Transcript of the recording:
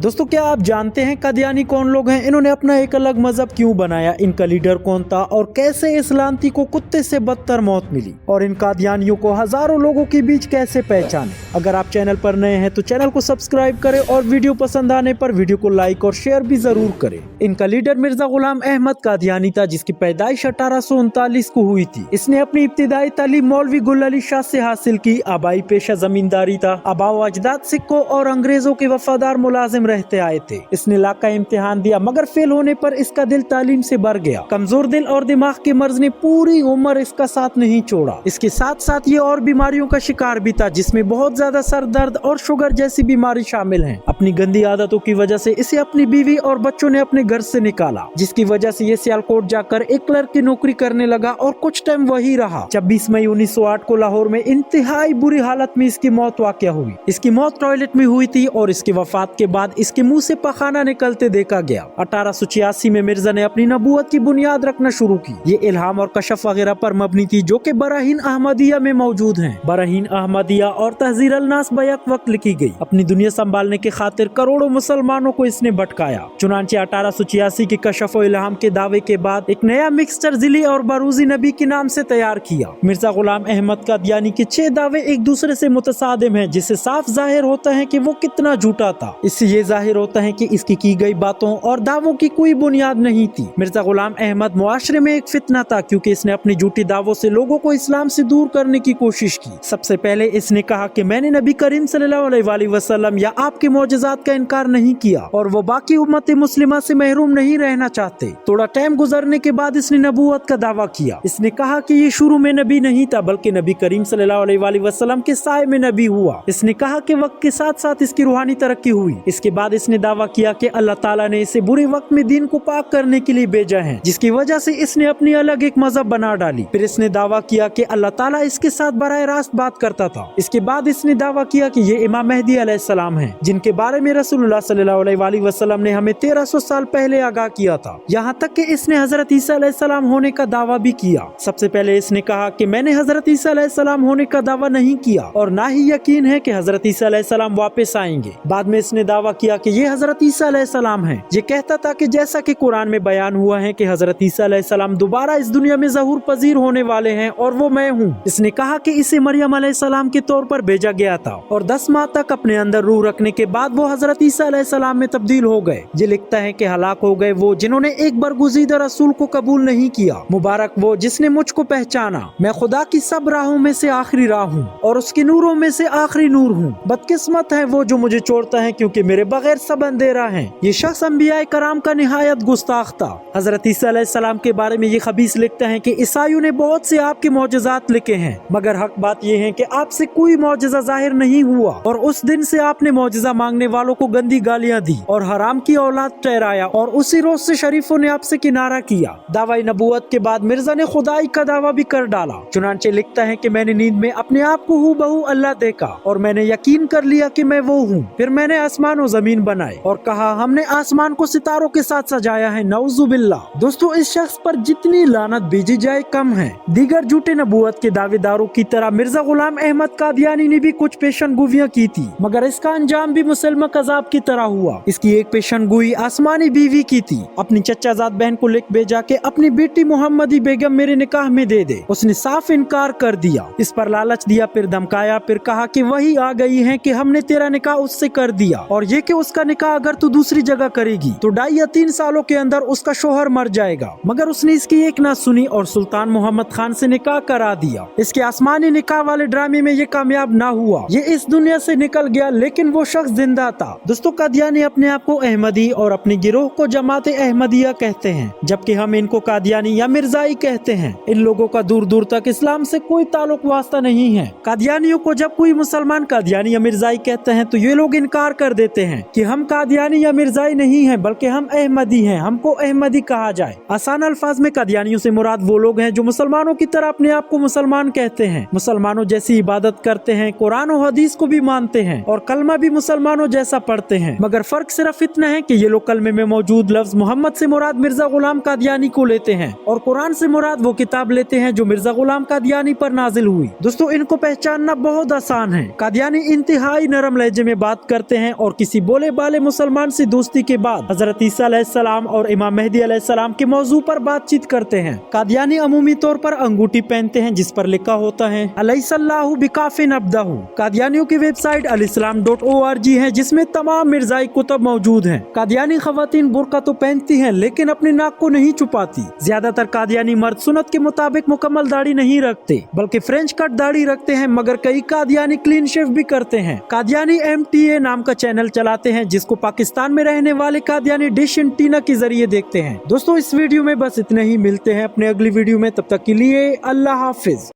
दोस्तों क्या आप जानते हैं कादियानी कौन लोग हैं? इन्होंने अपना एक अलग मजहब क्यों बनाया? इनका लीडर कौन था और कैसे इस लानती को कुत्ते से बदतर मौत मिली? और इन कादियानियों को हजारों लोगों के बीच कैसे पहचाने? अगर आप चैनल पर नए हैं तो चैनल को सब्सक्राइब करें और वीडियो पसंद आने पर वीडियो को लाइक और शेयर भी जरूर करें। इनका लीडर मिर्जा गुलाम अहमद कादियानी था, जिसकी पैदाइश 1839 को हुई थी। इसने अपनी इब्तिदाई तालीम मौलवी गुल अली शाह से हासिल की। आबाई पेशा जमींदारी था। आबाओ अजदाद सिक्कों और अंग्रेजों के वफादार मुलाजिम रहते आए थे। इसने लाख का इम्तिहान दिया, मगर फेल होने पर इसका दिल तालीम से भर गया। कमजोर दिल और दिमाग के मर्ज ने पूरी उम्र इसका साथ नहीं छोड़ा। इसके साथ साथ ये और बीमारियों का शिकार भी था, जिसमें बहुत ज्यादा सर दर्द और शुगर जैसी बीमारी शामिल है। अपनी गंदी आदतों की वजह से इसे अपनी बीवी और बच्चों ने अपने घर से निकाला, जिसकी वजह से ये सियालकोट जाकर एक क्लर्क की नौकरी करने लगा और कुछ टाइम वही रहा। 26 मई 1908 को लाहौर में इंतहाई बुरी हालत में इसकी मौत वाक़या हुई। इसकी मौत टॉयलेट में हुई थी और इसकी वफात के बाद इसके मुंह से पखाना निकलते देखा गया। 1886 में मिर्जा ने अपनी नबूवत की बुनियाद रखना शुरू की। ये इल्हाम और कशफ वगैरह पर मबनी थी, जो कि बराहीन अहमदिया में मौजूद हैं। बराहीन अहमदिया और तहजीर अल नास बैक वक्त लिखी गई। अपनी दुनिया संभालने के खातिर करोड़ों मुसलमानों को इसने भटकाया। चुनांचे 1886 के कशफ और इल्हाम के दावे के बाद एक नया मिक्सचर जिली और बरूजी नबी के नाम से तैयार किया। मिर्जा गुलाम अहमद कादियानी के 6 दावे एक दूसरे से मुतसादिम हैं, जिससे साफ जाहिर होता है कि वो कितना झूठा था। इससे ये जाहिर होता है कि इसकी की गई बातों और दावों की कोई बुनियाद नहीं थी। मिर्जा गुलाम अहमद मुआशरे में एक फितना था, क्योंकि इसने अपनी झूठी दावों से लोगों को इस्लाम से दूर करने की कोशिश की। सबसे पहले इसने कहा कि मैंने नबी करीम सल्लल्लाहु अलैहि वसल्लम या आपके मोजज़ात का इनकार नहीं किया और वो बाकी उम्मत मुस्लिमा से महरूम नहीं रहना चाहते। थोड़ा टाइम गुजरने के बाद इसने नबूवत का दावा किया। इसने कहा कि ये शुरू में नबी नहीं था, बल्कि नबी करीम सल्लल्लाहु अलैहि वसल्लम के साए में नबी हुआ। इसने कहा कि वक्त के साथ साथ इसकी रूहानी तरक्की हुई। इसके बाद इसने दावा किया कि अल्लाह ताला ने इसे बुरे वक्त में दीन को पाक करने के लिए भेजा है, जिसकी वजह से इसने अपनी अलग एक मजहब बना डाली। फिर इसने दावा किया कि अल्लाह ताला इसके साथ बराह रास्त बात करता था। इसके बाद इसने दावा किया कि ये इमाम मेहदी अलैहिस्सलाम हैं, जिनके बारे में रसूलुल्लाह सल्लल्लाहु अलैहि वसल्लम ने हमें 1300 साल पहले आगाह किया था। यहाँ तक कि इसने हजरत ईसा अलैहिस्सलाम होने का दावा भी किया। सबसे पहले इसने कहा कि मैंने हजरत ईसा अलैहिस्सलाम होने का दावा नहीं किया और ना ही यकीन है कि हजरत ईसा अलैहिस्सलाम वापस आएंगे। बाद में इसने दावा किया कि ये हजरत ईसा अलैहिस्सलाम हैं। ये कहता था कि जैसा कि कुरान में बयान हुआ है कि हजरत ईसा अलैहिस्सलाम दोबारा इस दुनिया में ज़हूर पजीर होने वाले हैं और वो मैं हूँ। इसने कहा कि इसे मरियम अलैहिस्सलाम के तौर पर भेजा गया था और 10 माह तक अपने अंदर रूह रखने के बाद वो हजरत ईसा अलैहिस्सलाम में तब्दील हो गए। ये लिखता है कि हलाक हो गए वो जिन्होंने एक बरगुज़ीदा रसूल को कबूल नहीं किया। मुबारक वो जिसने मुझको पहचाना। मैं खुदा की सब राहों में से आखिरी राह हूँ और उसके नूरों में से आखिरी नूर हूँ। बदकिस्मत है वो जो मुझे छोड़ता है, क्योंकि मेरे बगैर सब अंधेरा है। ये शख्स अंबिया कराम का निहायत गुस्ताख था। हजरत ईसा अलैहिस्सलाम के बारे में ये खबीस लिखता है कि ईसाइयों ने बहुत से आपके मौजज़ात लिखे हैं, मगर हक बात यह है कि आपसे कोई मौजज़ा जाहिर नहीं हुआ और उस दिन से आपने मौजज़ा मांगने वालों को गंदी गालियां दी और हराम की औलाद ठहराया और उसी रोज से शरीफों ने आपसे किनारा किया। दावाई नबूवत के बाद मिर्जा ने खुदाई का दावा भी कर डाला। चुनांचे लिखता है कि मैंने नींद में अपने आप को हूबहू अल्लाह देखा और मैंने यकीन कर लिया कि मैं वो हूँ। फिर मैंने आसमान और जमीन बनाए और कहा हमने आसमान को सितारों के साथ सजाया है। नऊजुबिल्लाह। दोस्तों इस शख्स पर जितनी लानत भेजी जाए कम है। दीगर झूठे नबूवत के दावेदारों की तरह मिर्जा गुलाम अहमद कादियानी ने भी कुछ पेशनगोइयां की थी, मगर इसका अंजाम भी मुसलमान कज़ाब की तरह हुआ। इसकी एक पेशनगोई आसमानी बीवी की थी। अपनी चचाजाद बहन को लिख भेजा के अपनी बेटी मोहम्मदी बेगम मेरे निकाह में दे दे। उसने साफ इनकार कर दिया। इस पर लालच दिया, फिर धमकाया, फिर कहा कि वही आ गई है कि हमने तेरा निकाह उससे कर दिया और ये कि उसका निकाह अगर तू दूसरी जगह करेगी तो 2.5 या 3 सालों के अंदर उसका शोहर मर जाएगा। मगर उसने इसकी एक ना सुनी और सुल्तान मोहम्मद खान से निकाह करा दिया। इसके आसमानी निकाह वाले ड्रामे में ये कामयाब ना हुआ। ये इस दुनिया से निकल गया, लेकिन वो शख्स जिंदा था। दोस्तों कादियानी अपने आप को अहमदी और अपनी गिरोह को जमात अहमदिया कहते हैं, जबकि हम इनको कादियानी या मिर्जाई कहते हैं। इन लोगों का दूर दूर तक इस्लाम से कोई ताल्लुक वास्ता नहीं है। कादियानियों को जब कोई मुसलमान कादियानी या मिर्जाई कहते हैं तो ये लोग इनकार कर देते हैं कि हम कादियानी या मिर्जाई नहीं हैं, बल्कि हम अहमदी हैं, हमको अहमदी कहा जाए। आसान अल्फाज में कादियानियों से मुराद वो लोग हैं जो मुसलमानों की तरह अपने आप को मुसलमान कहते हैं, मुसलमानों जैसी इबादत करते हैं, कुरान और हदीस को भी मानते हैं और कलमा भी मुसलमानों जैसा पढ़ते हैं। मगर फर्क सिर्फ इतना है कि ये लोग कलमे में मौजूद लफ्ज मोहम्मद से मुराद मिर्जा गुलाम कादियानी को लेते हैं और कुरान से मुराद वो किताब लेते हैं जो मिर्जा गुलाम कादियानी पर नाजिल हुई। दोस्तों इनको पहचानना बहुत आसान है। कादियानी इंतहाई नरम लहजे में बात करते हैं और किसी बोले बाले मुसलमान से दोस्ती के बाद हजरत ईसा अलैहिस्सलाम और इमाम मेहदी अलैहिस्सलाम के मौजू पर बातचीत करते हैं। कादियानी अमूमी तौर पर अंगूठी पहनते हैं जिस पर लिखा होता है अलैहिस्सलाहु बिकाफिन अब्दहु। कादियानियों की वेबसाइट alislam.org है जिसमें तमाम मिर्जाई कुतुब मौजूद हैं। कादियानी खवातीन बुर्का तो पहनती हैं लेकिन अपनी नाक को नहीं छुपाती। ज्यादातर कादियानी मर्द सुन्नत के मुताबिक मुकम्मल दाढ़ी नहीं रखते बल्कि फ्रेंच कट दाढ़ी रखते हैं, मगर कई कादियानी क्लीन शेव भी करते हैं। कादियानी MTA नाम का चैनल चलाते हैं जिसको पाकिस्तान में रहने वाले कादियानी डिश एंटीना के जरिए देखते हैं। दोस्तों इस वीडियो में बस इतना ही, मिलते हैं अपने अगली वीडियो में, तब तक के लिए अल्लाह हाफिज।